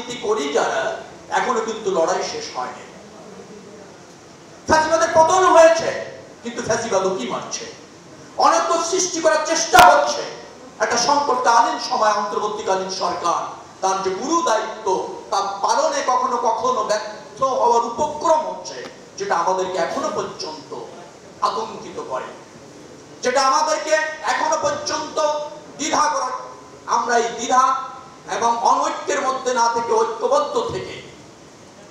রাজনীতি করি যারা, এখনো কিন্তু লড়াই শেষ হয়নি। ফ্যাসিবাদের পতন হয়েছে, কিন্তু ফ্যাসিবাদও কি মারছে, অনেক সৃষ্টি করার চেষ্টা হচ্ছে। একটা সংকটকালীন সময় অন্তর্বর্তীকালীন সরকার তার যে গুরু দায়িত্ব তার পালনে কখনো কখনো ব্যর্থ হওয়ার উপক্রম হচ্ছে, যেটা আমাদেরকে এখনো পর্যন্ত আতঙ্কিত করে, যেটা আমাদেরকে এখনো পর্যন্ত দ্বিধা করে। আমরা এই দ্বিধা এবং অনৈক্যের মধ্যে না থেকে ঐক্যবদ্ধ থেকে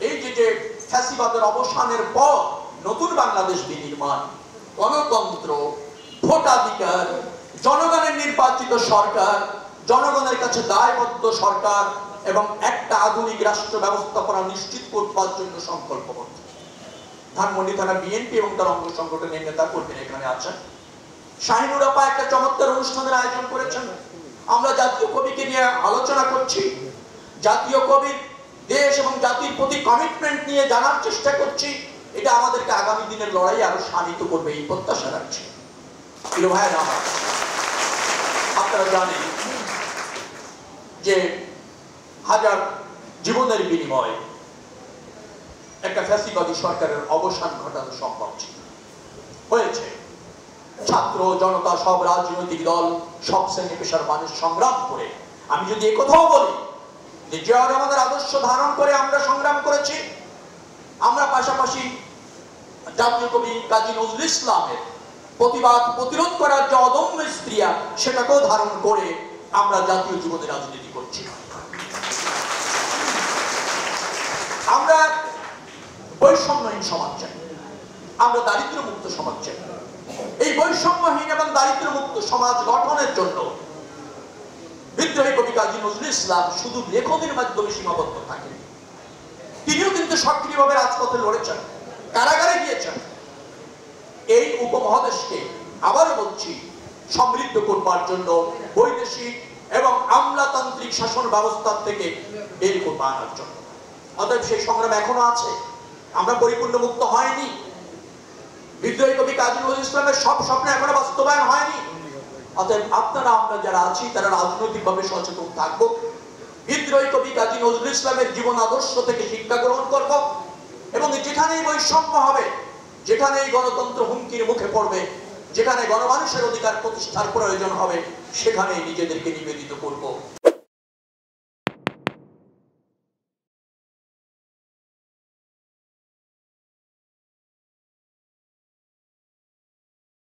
এই যে ফ্যাসিবাদের অবসানের পর নতুন বাংলাদেশ বিনির্মাণ, গণতন্ত্র, ভোটাধিকার, জনগণের নির্বাচিত সরকার, জনগণের কাছে দায়বদ্ধ সরকার এবং একটা আধুনিক রাষ্ট্র ব্যবস্থাপনা নিশ্চিত করবার জন্য সংকল্পবদ্ধ। ধানমন্ডি থানা বিএনপি এবং তার অঙ্গ সংগঠনের নেতা কর্মীরা এখানে আছেন। শাহিনুর আপা একটা চমৎকার অনুষ্ঠানের আয়োজন করেছেন। আমরা জাতীয় কবিকে নিয়ে আলোচনা করছি, জাতীয় কবির দেশ এবং জাতির প্রতি কমিটমেন্ট নিয়ে জানার চেষ্টা করছি। এটা আমাদেরকে আগামী দিনের লড়াই আরো শানিত করবে এই প্রত্যাশা রাখছি। প্রিয় ভাইরা, আপনারা জানেন যে হাজার জীবনের বিনিময়ে একটা ফ্যাসিবাদী সরকারের অবসান ঘটানো সম্ভব ছিল, হয়েছে। ছাত্র জনতা, সব রাজনৈতিক দল, সব শ্রেণী পেশার মানুষ সংগ্রাম করে, আমি যদি একথাও বলি যে জিয়াউর রহমানের আদর্শ ধারণ করে আমরা সংগ্রাম করেছি, আমরা পাশাপাশি জাতীয় কবি কাজী নজরুল ইসলামের প্রতিবাদ প্রতিরোধ করার যে অদম্য স্ত্রিয়া, সেটাকেও ধারণ করে আমরা জাতীয় জীবনে রাজনীতি করছি। আমরা বৈষম্যহীন সমাজ চাই, আমরা দারিদ্র মুক্ত সমাজ চাই। এই বৈষম্যহীন এবং দারিদ্র মুক্ত সমাজ গঠনের জন্য বিদ্রোহী কবি কাজী নজরুল ইসলাম শুধু লেখনের মাধ্যমে সীমাবদ্ধ থাকেন, তিনিও কিন্তু সক্রিয়ভাবে রাজপথে লড়েছেন, কারাগারে গিয়েছেন। এই উপমহাদেশকে আবারও বলছি সমৃদ্ধ করবার জন্য বৈদেশিক এবং আমলাতান্ত্রিক শাসন ব্যবস্থার থেকে বের করতে আনার জন্য। অতএব সেই সংগ্রাম এখনো আছে, আমরা পরিপূর্ণ মুক্ত হয়নি। বিদ্রোহী কবি কাজী নজরুল ইসলামের সব স্বপ্ন এখনো বাস্তবায়ন হয়নি। অতএব আপনারা আমরা যারা আছি তারা রাজনৈতিকভাবে সচেতন থাকবো, বিদ্রোহী কবি কাজী নজরুল ইসলামের জীবন আদর্শ থেকে শিক্ষা গ্রহণ করব এবং যেখানেই বৈষম্য হবে, যেখানেই গণতন্ত্র হুমকির মুখে পড়বে, যেখানে গণমানুষের অধিকার প্রতিষ্ঠার প্রয়োজন হবে, সেখানেই নিজেদেরকে নিবেদিত করব।